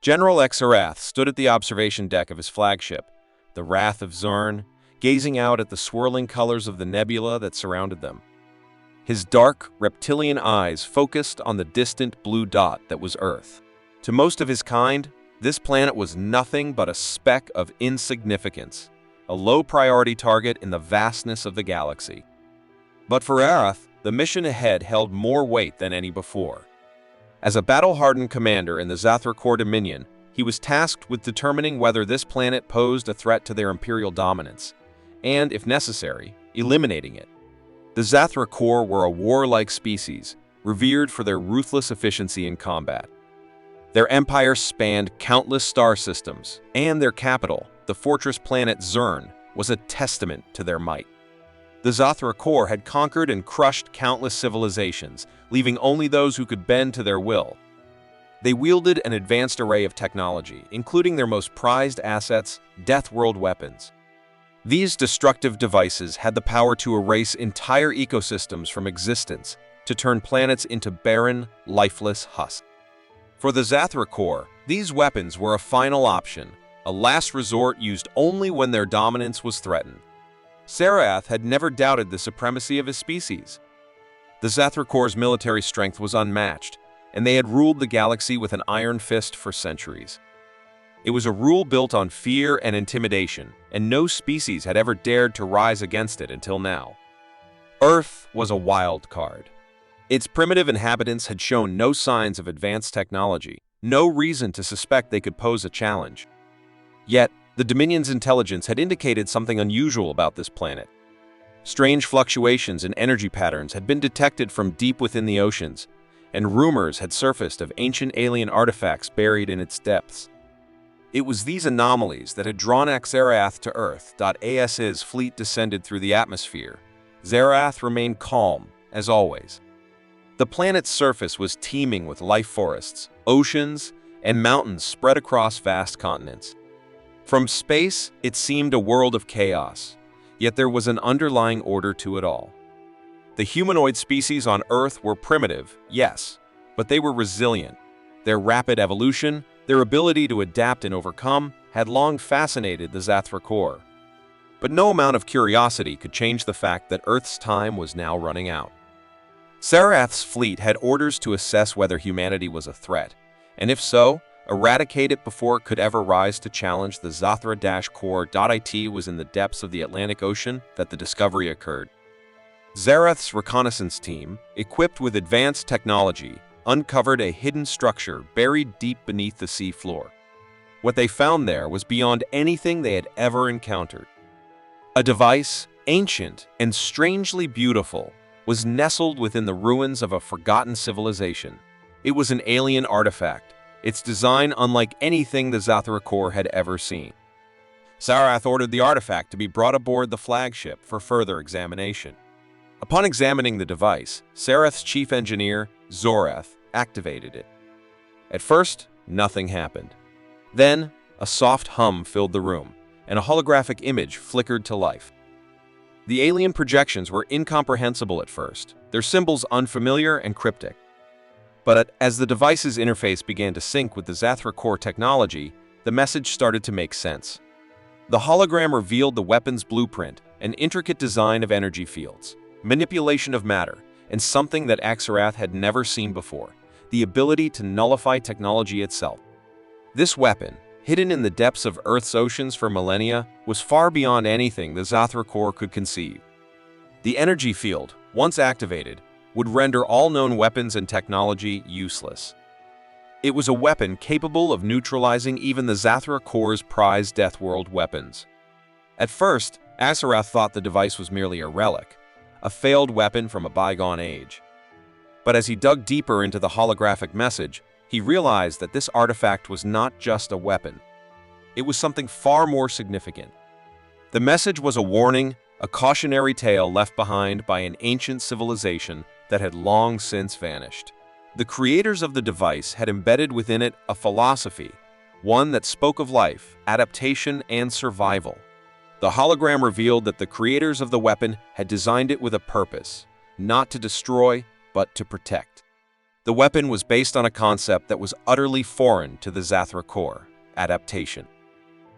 General Xerath stood at the observation deck of his flagship, the Wrath of Zurn, gazing out at the swirling colors of the nebula that surrounded them. His dark, reptilian eyes focused on the distant blue dot that was Earth. To most of his kind, this planet was nothing but a speck of insignificance, a low-priority target in the vastness of the galaxy. But for Arath, the mission ahead held more weight than any before. As a battle-hardened commander in the Zathrakor Dominion, he was tasked with determining whether this planet posed a threat to their imperial dominance, and, if necessary, eliminating it. The Zathrakor were a warlike species, revered for their ruthless efficiency in combat. Their empire spanned countless star systems, and their capital, the fortress planet Zurn, was a testament to their might. The Zathrakor had conquered and crushed countless civilizations, leaving only those who could bend to their will. They wielded an advanced array of technology, including their most prized assets, Deathworld weapons. These destructive devices had the power to erase entire ecosystems from existence, to turn planets into barren, lifeless husks. For the Zathrakor, these weapons were a final option, a last resort used only when their dominance was threatened. Sarath had never doubted the supremacy of his species. The Zathrakor's military strength was unmatched, and they had ruled the galaxy with an iron fist for centuries. It was a rule built on fear and intimidation, and no species had ever dared to rise against it until now. Earth was a wild card. Its primitive inhabitants had shown no signs of advanced technology, no reason to suspect they could pose a challenge. Yet, the Dominion's intelligence had indicated something unusual about this planet. Strange fluctuations in energy patterns had been detected from deep within the oceans, and rumors had surfaced of ancient alien artifacts buried in its depths. It was these anomalies that had drawn Xerath to Earth. As's fleet descended through the atmosphere. Xerath remained calm, as always. The planet's surface was teeming with life forests, oceans, and mountains spread across vast continents. From space, it seemed a world of chaos, yet there was an underlying order to it all. The humanoid species on Earth were primitive, yes, but they were resilient. Their rapid evolution, their ability to adapt and overcome, had long fascinated the Zathrakor. But no amount of curiosity could change the fact that Earth's time was now running out. Sarath's fleet had orders to assess whether humanity was a threat, and if so, eradicate it before it could ever rise to challenge the Zathra-Core.It was in the depths of the Atlantic Ocean that the discovery occurred. Zarath's reconnaissance team, equipped with advanced technology, uncovered a hidden structure buried deep beneath the sea floor. What they found there was beyond anything they had ever encountered. A device, ancient and strangely beautiful, was nestled within the ruins of a forgotten civilization. It was an alien artifact, its design unlike anything the Zathrakor had ever seen. Sarath ordered the artifact to be brought aboard the flagship for further examination. Upon examining the device, Sarath's chief engineer, Zorath, activated it. At first, nothing happened. Then, a soft hum filled the room, and a holographic image flickered to life. The alien projections were incomprehensible at first, their symbols unfamiliar and cryptic. But as the device's interface began to sync with the Zathrakor technology, the message started to make sense. The hologram revealed the weapon's blueprint, an intricate design of energy fields, manipulation of matter, and something that Xerath had never seen before, the ability to nullify technology itself. This weapon, hidden in the depths of Earth's oceans for millennia, was far beyond anything the Zathrakor could conceive. The energy field, once activated, would render all known weapons and technology useless. It was a weapon capable of neutralizing even the Zathrakor's prized Deathworld weapons. At first, Xerath thought the device was merely a relic, a failed weapon from a bygone age. But as he dug deeper into the holographic message, he realized that this artifact was not just a weapon. It was something far more significant. The message was a warning, a cautionary tale left behind by an ancient civilization that had long since vanished. The creators of the device had embedded within it a philosophy, one that spoke of life, adaptation, and survival. The hologram revealed that the creators of the weapon had designed it with a purpose, not to destroy, but to protect. The weapon was based on a concept that was utterly foreign to the Zathra core: adaptation.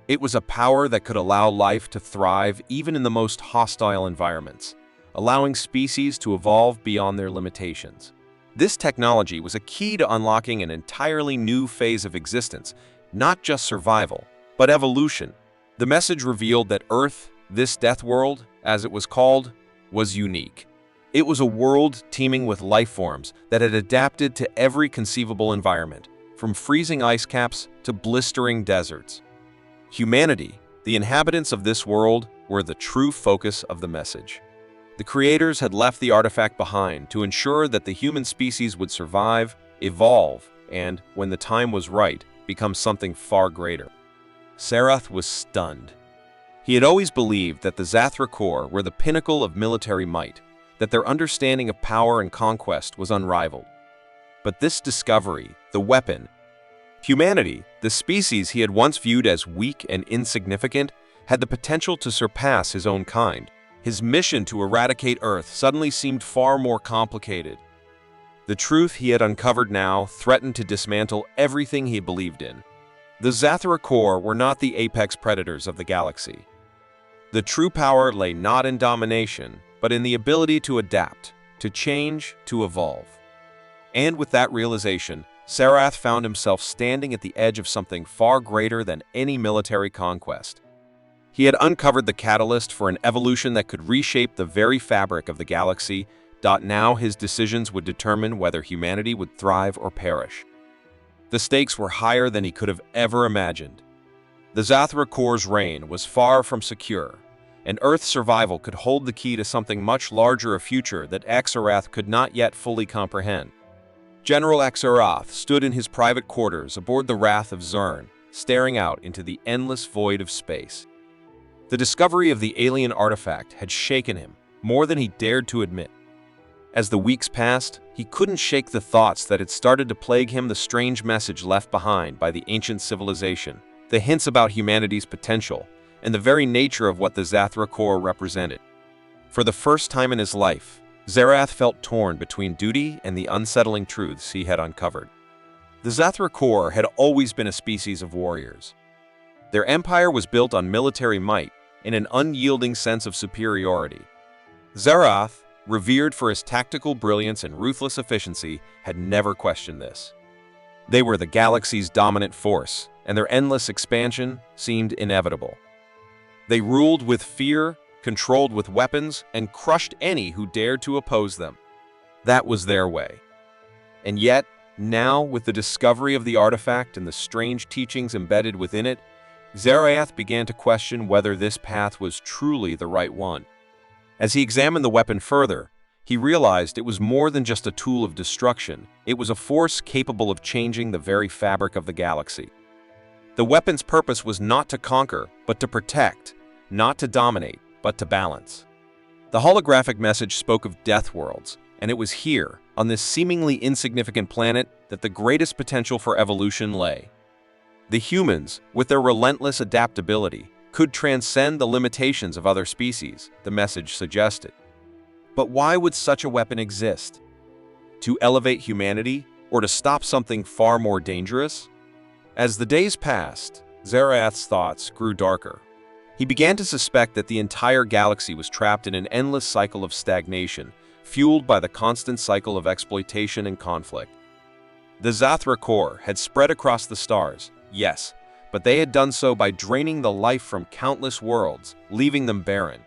It was a power that could allow life to thrive even in the most hostile environments, allowing species to evolve beyond their limitations. This technology was a key to unlocking an entirely new phase of existence, not just survival, but evolution. The message revealed that Earth, this Deathworld, as it was called, was unique. It was a world teeming with life forms that had adapted to every conceivable environment, from freezing ice caps to blistering deserts. Humanity, the inhabitants of this world, were the true focus of the message. The creators had left the artifact behind to ensure that the human species would survive, evolve, and, when the time was right, become something far greater. Sarath was stunned. He had always believed that the Zathra core were the pinnacle of military might, that their understanding of power and conquest was unrivaled. But this discovery, the weapon, humanity, the species he had once viewed as weak and insignificant, had the potential to surpass his own kind. His mission to eradicate Earth suddenly seemed far more complicated. The truth he had uncovered now threatened to dismantle everything he believed in. The Zathra core were not the apex predators of the galaxy. The true power lay not in domination, but in the ability to adapt, to change, to evolve. And with that realization, Sarath found himself standing at the edge of something far greater than any military conquest. He had uncovered the catalyst for an evolution that could reshape the very fabric of the galaxy. Now his decisions would determine whether humanity would thrive or perish. The stakes were higher than he could have ever imagined. The Zathra core's reign was far from secure, and Earth's survival could hold the key to something much larger a future that Exarath could not yet fully comprehend. General Exarath stood in his private quarters aboard the Wrath of Zurn, staring out into the endless void of space. The discovery of the alien artifact had shaken him more than he dared to admit. As the weeks passed, he couldn't shake the thoughts that had started to plague him: the strange message left behind by the ancient civilization, the hints about humanity's potential, and the very nature of what the Zathra core represented. For the first time in his life, Zarath felt torn between duty and the unsettling truths he had uncovered. The Zathra core had always been a species of warriors. Their empire was built on military might and an unyielding sense of superiority. Zarath, revered for his tactical brilliance and ruthless efficiency, had never questioned this. They were the galaxy's dominant force, and their endless expansion seemed inevitable. They ruled with fear, controlled with weapons, and crushed any who dared to oppose them. That was their way. And yet, now, with the discovery of the artifact and the strange teachings embedded within it, Zarath began to question whether this path was truly the right one. As he examined the weapon further, he realized it was more than just a tool of destruction. It was a force capable of changing the very fabric of the galaxy. The weapon's purpose was not to conquer, but to protect, not to dominate, but to balance. The holographic message spoke of Deathworlds, and it was here, on this seemingly insignificant planet, that the greatest potential for evolution lay. The humans, with their relentless adaptability, could transcend the limitations of other species, the message suggested. But why would such a weapon exist? To elevate humanity, or to stop something far more dangerous? As the days passed, Zarath's thoughts grew darker. He began to suspect that the entire galaxy was trapped in an endless cycle of stagnation, fueled by the constant cycle of exploitation and conflict. The Zathra core had spread across the stars, yes, but they had done so by draining the life from countless worlds, leaving them barren.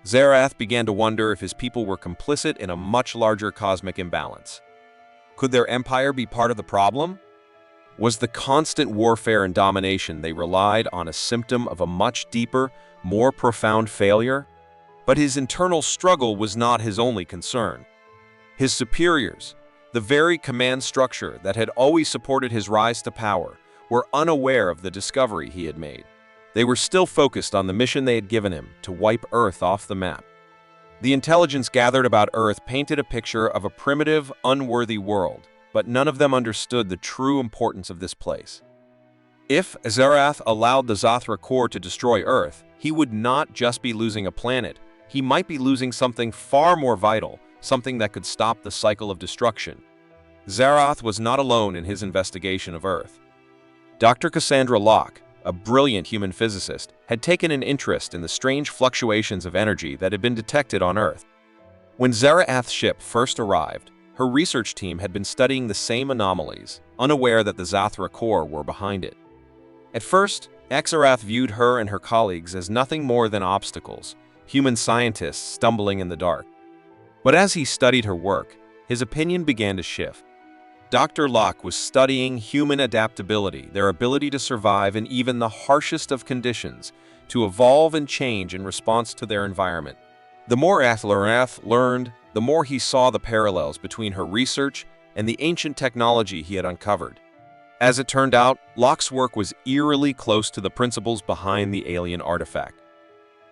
Zarath began to wonder if his people were complicit in a much larger cosmic imbalance. Could their empire be part of the problem? Was the constant warfare and domination they relied on a symptom of a much deeper, more profound failure? But his internal struggle was not his only concern. His superiors, the very command structure that had always supported his rise to power, were unaware of the discovery he had made. They were still focused on the mission they had given him, to wipe Earth off the map. The intelligence gathered about Earth painted a picture of a primitive, unworthy world, but none of them understood the true importance of this place. If Zarath allowed the Zathra core to destroy Earth, he would not just be losing a planet, he might be losing something far more vital, something that could stop the cycle of destruction. Zarath was not alone in his investigation of Earth. Dr. Cassandra Locke, a brilliant human physicist, had taken an interest in the strange fluctuations of energy that had been detected on Earth. When Zarath's ship first arrived, her research team had been studying the same anomalies, unaware that the Zathra core were behind it. At first, Exarath viewed her and her colleagues as nothing more than obstacles, human scientists stumbling in the dark. But as he studied her work, his opinion began to shift. Dr. Locke was studying human adaptability, their ability to survive in even the harshest of conditions, to evolve and change in response to their environment. The more Zarath learned, the more he saw the parallels between her research and the ancient technology he had uncovered. As it turned out, Locke's work was eerily close to the principles behind the alien artifact.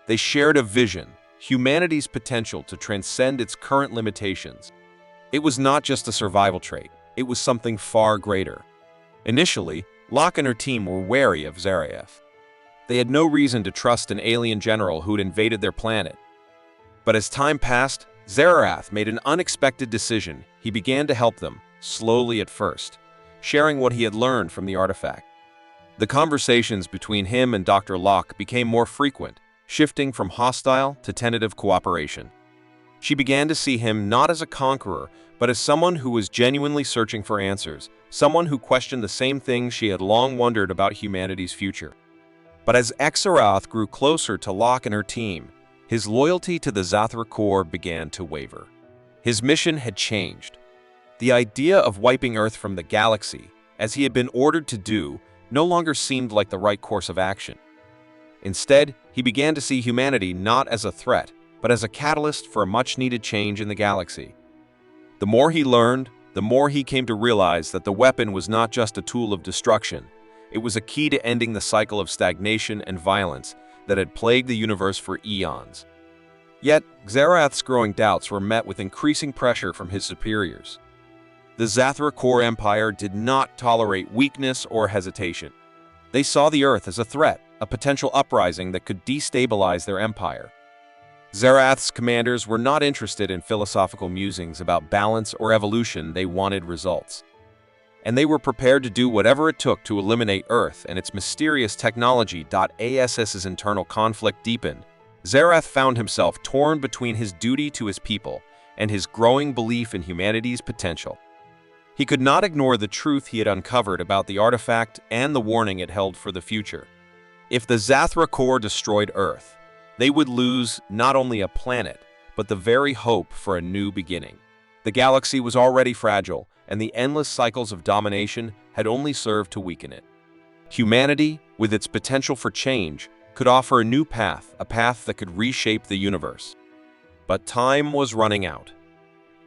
They shared a vision, humanity's potential to transcend its current limitations. It was not just a survival trait, it was something far greater. Initially, Locke and her team were wary of Zarath. They had no reason to trust an alien general who'd invaded their planet. But as time passed, Zarath made an unexpected decision. He began to help them, slowly at first, sharing what he had learned from the artifact. The conversations between him and Dr. Locke became more frequent, shifting from hostile to tentative cooperation. She began to see him not as a conqueror, but as someone who was genuinely searching for answers, someone who questioned the same things she had long wondered about humanity's future. But as Exarath grew closer to Locke and her team, his loyalty to the Zathra core began to waver. His mission had changed. The idea of wiping Earth from the galaxy, as he had been ordered to do, no longer seemed like the right course of action. Instead, he began to see humanity not as a threat, but as a catalyst for a much-needed change in the galaxy. The more he learned, the more he came to realize that the weapon was not just a tool of destruction. It was a key to ending the cycle of stagnation and violence that had plagued the universe for eons. Yet, Zarath's growing doubts were met with increasing pressure from his superiors. The Zathra core empire did not tolerate weakness or hesitation. They saw the Earth as a threat, a potential uprising that could destabilize their empire. Zarath's commanders were not interested in philosophical musings about balance or evolution. They wanted results. And they were prepared to do whatever it took to eliminate Earth and its mysterious technology. As internal conflict deepened, Zarath found himself torn between his duty to his people and his growing belief in humanity's potential. He could not ignore the truth he had uncovered about the artifact and the warning it held for the future. If the Zathra core destroyed Earth, they would lose not only a planet, but the very hope for a new beginning. The galaxy was already fragile, and the endless cycles of domination had only served to weaken it. Humanity, with its potential for change, could offer a new path, a path that could reshape the universe. But time was running out.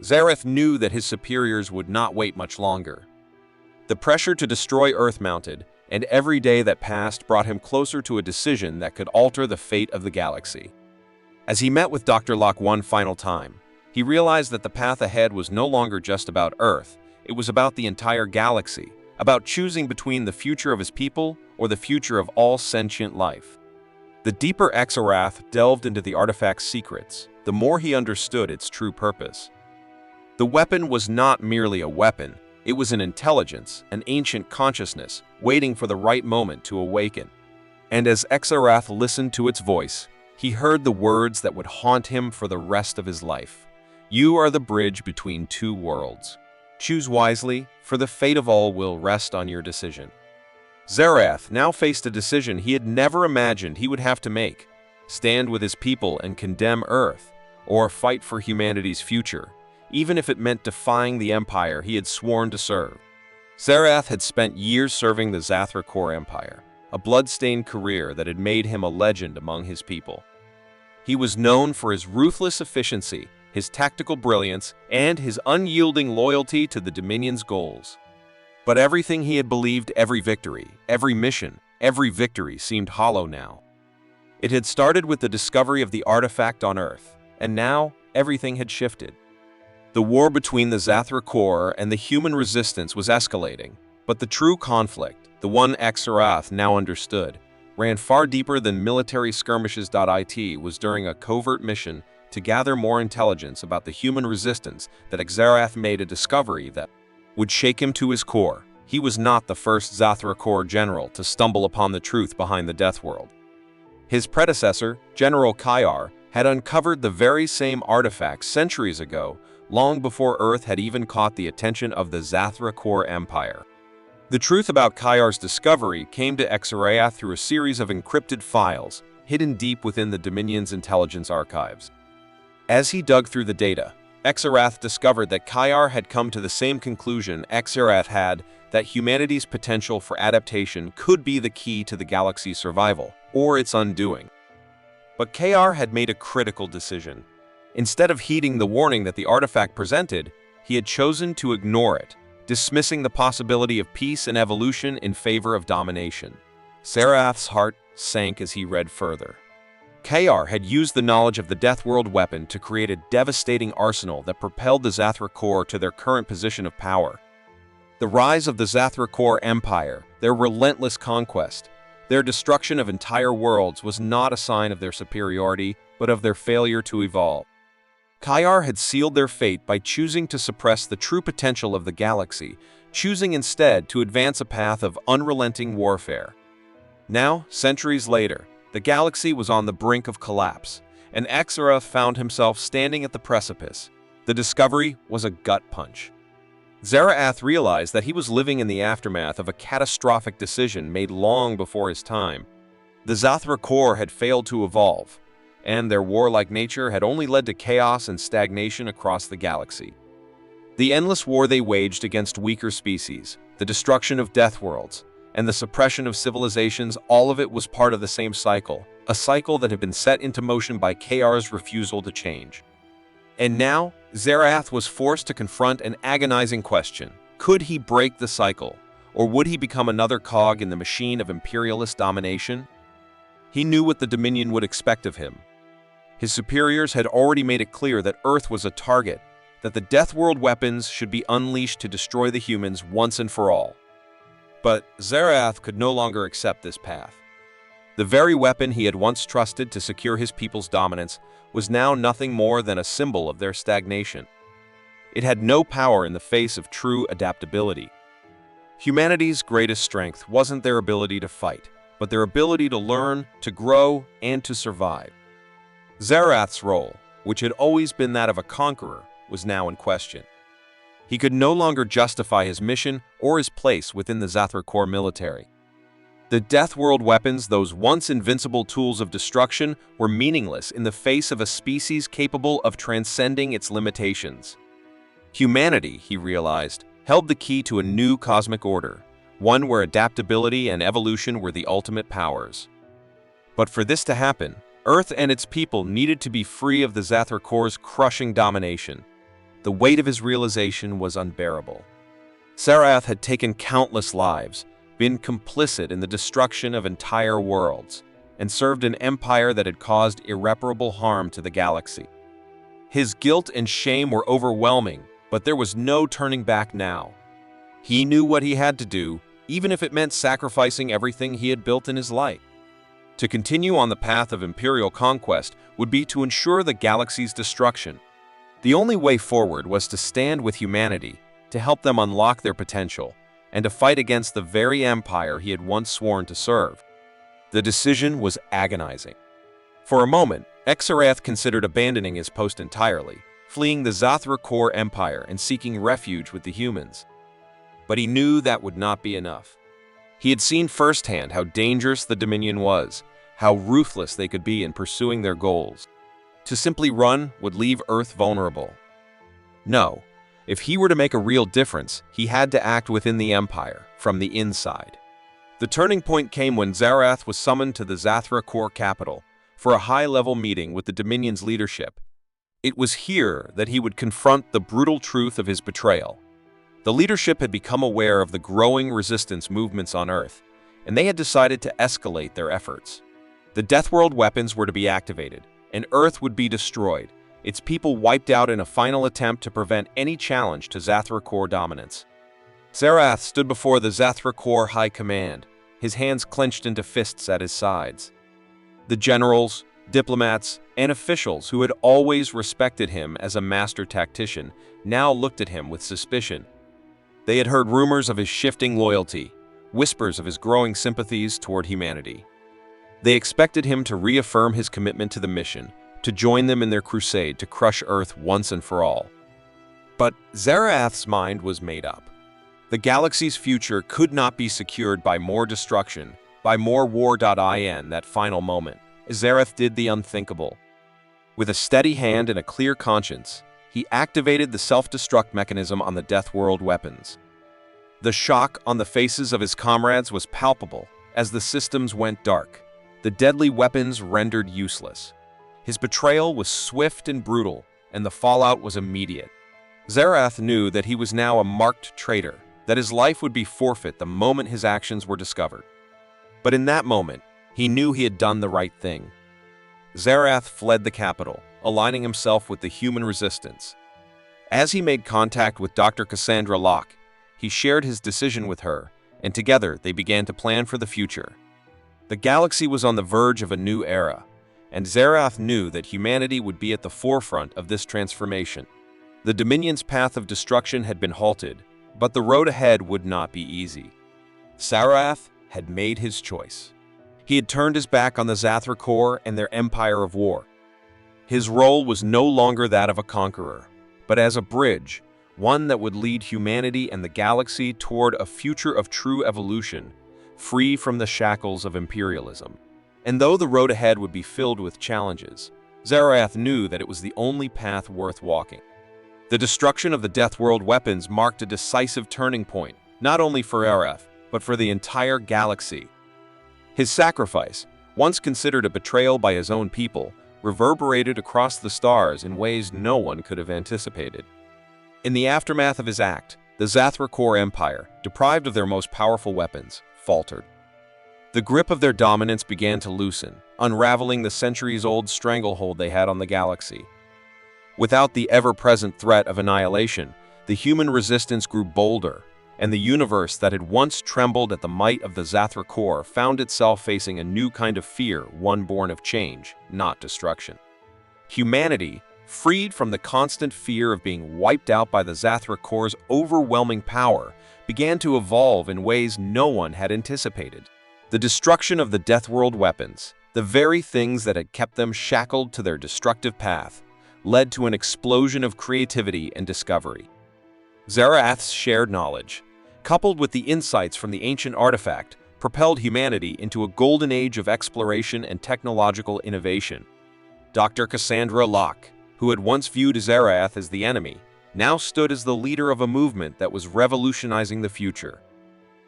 Zarath knew that his superiors would not wait much longer. The pressure to destroy Earth mounted, and every day that passed brought him closer to a decision that could alter the fate of the galaxy. As he met with Dr. Locke one final time, he realized that the path ahead was no longer just about Earth, it was about the entire galaxy, about choosing between the future of his people or the future of all sentient life. The deeper Exarath delved into the artifact's secrets, the more he understood its true purpose. The weapon was not merely a weapon, it was an intelligence, an ancient consciousness, waiting for the right moment to awaken. And as Exarath listened to its voice, he heard the words that would haunt him for the rest of his life. You are the bridge between two worlds. Choose wisely, for the fate of all will rest on your decision. Zarath now faced a decision he had never imagined he would have to make: stand with his people and condemn Earth, or fight for humanity's future, even if it meant defying the empire he had sworn to serve. Zarath had spent years serving the Zathra core empire, a blood-stained career that had made him a legend among his people. He was known for his ruthless efficiency, his tactical brilliance, and his unyielding loyalty to the Dominion's goals. But everything he had believed, every victory, every mission, every victory seemed hollow now. It had started with the discovery of the artifact on Earth, and now everything had shifted. The war between the Zathra core and the human resistance was escalating, but the true conflict, the one Exarath now understood, ran far deeper than military skirmishes. It was during a covert mission to gather more intelligence about the human resistance that Exarath made a discovery that would shake him to his core. He was not the first Zathra general to stumble upon the truth behind the Deathworld. His predecessor, General Kayar, had uncovered the very same artifacts centuries ago, long before Earth had even caught the attention of the Zathra Empire. The truth about Kayar's discovery came to Exarath through a series of encrypted files, hidden deep within the Dominion's intelligence archives. As he dug through the data, Exarath discovered that Kayar had come to the same conclusion Exarath had, that humanity's potential for adaptation could be the key to the galaxy's survival, or its undoing. But Kayar had made a critical decision. Instead of heeding the warning that the artifact presented, he had chosen to ignore it, dismissing the possibility of peace and evolution in favor of domination. Zarath's heart sank as he read further. Kayar had used the knowledge of the Deathworld weapon to create a devastating arsenal that propelled the Zathra to their current position of power. The rise of the Zathra Empire, their relentless conquest, their destruction of entire worlds was not a sign of their superiority, but of their failure to evolve. Kayar had sealed their fate by choosing to suppress the true potential of the galaxy, choosing instead to advance a path of unrelenting warfare. Now, centuries later, the galaxy was on the brink of collapse, and Exarath found himself standing at the precipice. The discovery was a gut punch. Zarath realized that he was living in the aftermath of a catastrophic decision made long before his time. The Zathra had failed to evolve, and their warlike nature had only led to chaos and stagnation across the galaxy. The endless war they waged against weaker species, the destruction of Deathworlds, and the suppression of civilizations, all of it was part of the same cycle, a cycle that had been set into motion by Kayar's refusal to change. And now, Zarath was forced to confront an agonizing question. Could he break the cycle, or would he become another cog in the machine of imperialist domination? He knew what the Dominion would expect of him. His superiors had already made it clear that Earth was a target, that the Deathworld weapons should be unleashed to destroy the humans once and for all. But Zarath could no longer accept this path. The very weapon he had once trusted to secure his people's dominance was now nothing more than a symbol of their stagnation. It had no power in the face of true adaptability. Humanity's greatest strength wasn't their ability to fight, but their ability to learn, to grow, and to survive. Zarath's role, which had always been that of a conqueror, was now in question. He could no longer justify his mission or his place within the Zathra military. The Deathworld weapons, those once invincible tools of destruction, were meaningless in the face of a species capable of transcending its limitations. Humanity, he realized, held the key to a new cosmic order, one where adaptability and evolution were the ultimate powers. But for this to happen, Earth and its people needed to be free of the Zathra crushing domination. The weight of his realization was unbearable. Zarath had taken countless lives, been complicit in the destruction of entire worlds, and served an empire that had caused irreparable harm to the galaxy. His guilt and shame were overwhelming, but there was no turning back now. He knew what he had to do, even if it meant sacrificing everything he had built in his life. To continue on the path of imperial conquest would be to ensure the galaxy's destruction. The only way forward was to stand with humanity, to help them unlock their potential, and to fight against the very empire he had once sworn to serve. The decision was agonizing. For a moment, Exarath considered abandoning his post entirely, fleeing the Zathra empire and seeking refuge with the humans. But he knew that would not be enough. He had seen firsthand how dangerous the Dominion was, how ruthless they could be in pursuing their goals. To simply run would leave Earth vulnerable. No. If he were to make a real difference, he had to act within the Empire, from the inside. The turning point came when Zarath was summoned to the Zathra capital for a high-level meeting with the Dominion's leadership. It was here that he would confront the brutal truth of his betrayal. The leadership had become aware of the growing resistance movements on Earth, and they had decided to escalate their efforts. The Deathworld weapons were to be activated, and Earth would be destroyed, its people wiped out in a final attempt to prevent any challenge to Zathra dominance. Zarath stood before the Zathra High Command, his hands clenched into fists at his sides. The generals, diplomats, and officials who had always respected him as a master tactician now looked at him with suspicion. They had heard rumors of his shifting loyalty, whispers of his growing sympathies toward humanity. They expected him to reaffirm his commitment to the mission, to join them in their crusade to crush Earth once and for all. But Zarath's mind was made up. The galaxy's future could not be secured by more destruction, by more war.in that final moment. Zarath did the unthinkable. With a steady hand and a clear conscience, he activated the self-destruct mechanism on the Deathworld weapons. The shock on the faces of his comrades was palpable as the systems went dark, the deadly weapons rendered useless. His betrayal was swift and brutal, and the fallout was immediate. Zarath knew that he was now a marked traitor, that his life would be forfeit the moment his actions were discovered. But in that moment, he knew he had done the right thing. Zarath fled the capital, aligning himself with the human resistance. As he made contact with Dr. Cassandra Locke, he shared his decision with her, and together they began to plan for the future. The galaxy was on the verge of a new era, and Zarath knew that humanity would be at the forefront of this transformation. The Dominion's path of destruction had been halted, but the road ahead would not be easy. Zarath had made his choice. He had turned his back on the Zathra Corps and their empire of war. His role was no longer that of a conqueror, but as a bridge, one that would lead humanity and the galaxy toward a future of true evolution, free from the shackles of imperialism. And though the road ahead would be filled with challenges, Zarath knew that it was the only path worth walking. The destruction of the Deathworld weapons marked a decisive turning point, not only for Zarath, but for the entire galaxy. His sacrifice, once considered a betrayal by his own people, reverberated across the stars in ways no one could have anticipated. In the aftermath of his act, the Zathra Corps Empire, deprived of their most powerful weapons, faltered. The grip of their dominance began to loosen, unraveling the centuries-old stranglehold they had on the galaxy. Without the ever-present threat of annihilation, the human resistance grew bolder, and the universe that had once trembled at the might of the Zathra Corps found itself facing a new kind of fear, one born of change, not destruction. Humanity, freed from the constant fear of being wiped out by the Zathra Corps' overwhelming power, began to evolve in ways no one had anticipated. The destruction of the Deathworld weapons, the very things that had kept them shackled to their destructive path, led to an explosion of creativity and discovery. Zarath's shared knowledge, coupled with the insights from the ancient artifact, propelled humanity into a golden age of exploration and technological innovation. Dr. Cassandra Locke, who had once viewed Zarath as the enemy, now stood as the leader of a movement that was revolutionizing the future.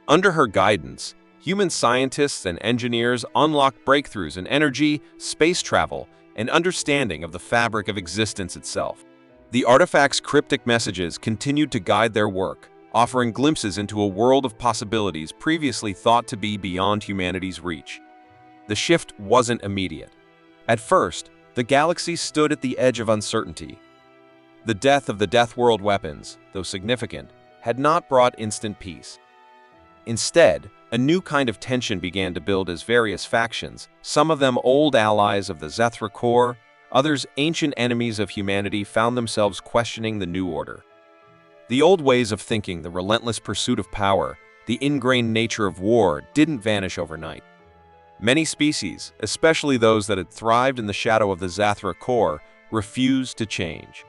Under her guidance, human scientists and engineers unlocked breakthroughs in energy, space travel, and understanding of the fabric of existence itself. The artifact's cryptic messages continued to guide their work, offering glimpses into a world of possibilities previously thought to be beyond humanity's reach. The shift wasn't immediate. At first, the galaxy stood at the edge of uncertainty. The death of the Deathworld weapons, though significant, had not brought instant peace. Instead, a new kind of tension began to build as various factions, some of them old allies of the Zathra Corps, others ancient enemies of humanity, found themselves questioning the new order. The old ways of thinking, the relentless pursuit of power, the ingrained nature of war, didn't vanish overnight. Many species, especially those that had thrived in the shadow of the Zathra Corps, refused to change.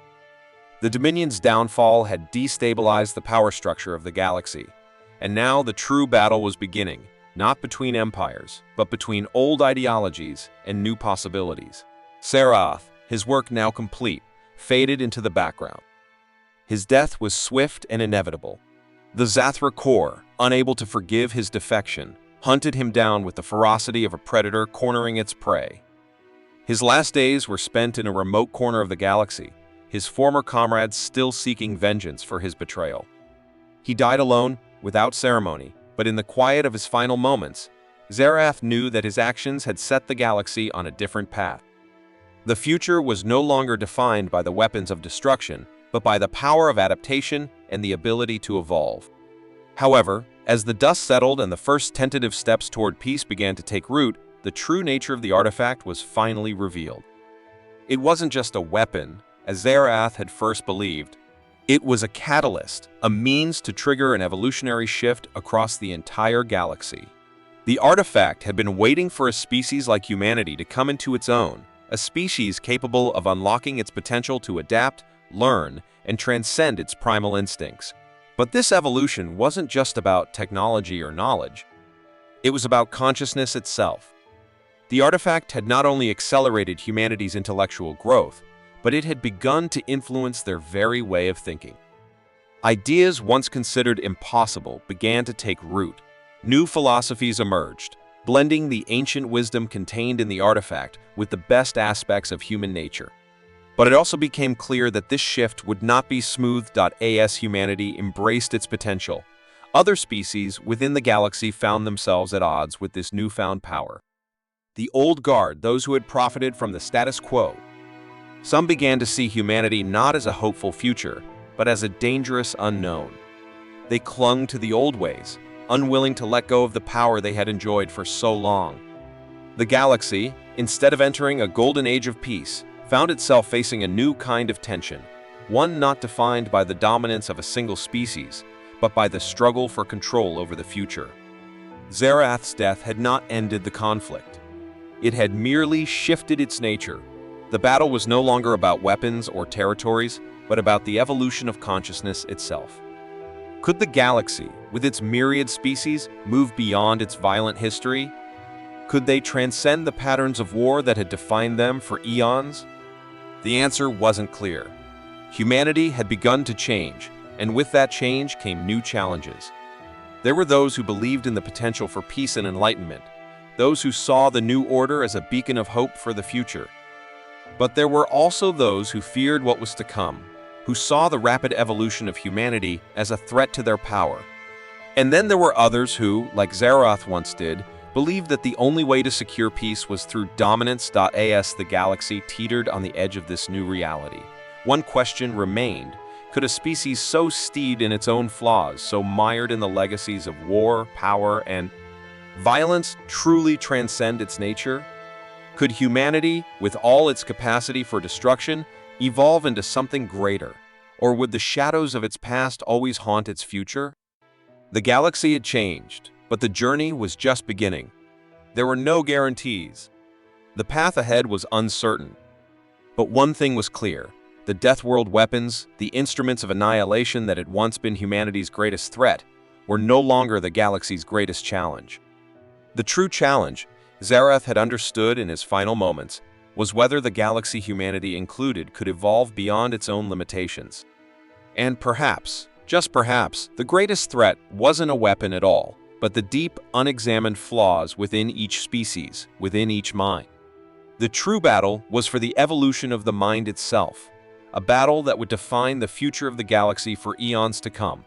The Dominion's downfall had destabilized the power structure of the galaxy, and now the true battle was beginning, not between empires, but between old ideologies and new possibilities. Zarath, his work now complete, faded into the background. His death was swift and inevitable. The Zathra Corps, unable to forgive his defection, hunted him down with the ferocity of a predator cornering its prey. His last days were spent in a remote corner of the galaxy, his former comrades still seeking vengeance for his betrayal. He died alone, without ceremony, but in the quiet of his final moments, Zarath knew that his actions had set the galaxy on a different path. The future was no longer defined by the weapons of destruction, but by the power of adaptation and the ability to evolve. However, as the dust settled and the first tentative steps toward peace began to take root, the true nature of the artifact was finally revealed. It wasn't just a weapon, as Zarath had first believed. It was a catalyst, a means to trigger an evolutionary shift across the entire galaxy. The artifact had been waiting for a species like humanity to come into its own, a species capable of unlocking its potential to adapt, learn, and transcend its primal instincts. But this evolution wasn't just about technology or knowledge. It was about consciousness itself. The artifact had not only accelerated humanity's intellectual growth, but it had begun to influence their very way of thinking. Ideas once considered impossible began to take root. New philosophies emerged, blending the ancient wisdom contained in the artifact with the best aspects of human nature. But it also became clear that this shift would not be smooth. As humanity embraced its potential, other species within the galaxy found themselves at odds with this newfound power. The old guard, those who had profited from the status quo. Some began to see humanity not as a hopeful future, but as a dangerous unknown. They clung to the old ways, unwilling to let go of the power they had enjoyed for so long. The galaxy, instead of entering a golden age of peace, found itself facing a new kind of tension, one not defined by the dominance of a single species, but by the struggle for control over the future. Zarath's death had not ended the conflict. It had merely shifted its nature. The battle was no longer about weapons or territories, but about the evolution of consciousness itself. Could the galaxy, with its myriad species, move beyond its violent history? Could they transcend the patterns of war that had defined them for eons? The answer wasn't clear. Humanity had begun to change, and with that change came new challenges. There were those who believed in the potential for peace and enlightenment, those who saw the new order as a beacon of hope for the future. But there were also those who feared what was to come, who saw the rapid evolution of humanity as a threat to their power. And then there were others who, like Zarath once did, believed that the only way to secure peace was through dominance. As the galaxy teetered on the edge of this new reality, one question remained: could a species so steeped in its own flaws, so mired in the legacies of war, power, and violence, truly transcend its nature? Could humanity, with all its capacity for destruction, evolve into something greater? Or would the shadows of its past always haunt its future? The galaxy had changed, but the journey was just beginning. There were no guarantees. The path ahead was uncertain. But one thing was clear: the Deathworld weapons, the instruments of annihilation that had once been humanity's greatest threat, were no longer the galaxy's greatest challenge. The true challenge, Zarath had understood in his final moments, was whether the galaxy humanity included could evolve beyond its own limitations. And perhaps, just perhaps, the greatest threat wasn't a weapon at all, but the deep, unexamined flaws within each species, within each mind. The true battle was for the evolution of the mind itself, a battle that would define the future of the galaxy for eons to come.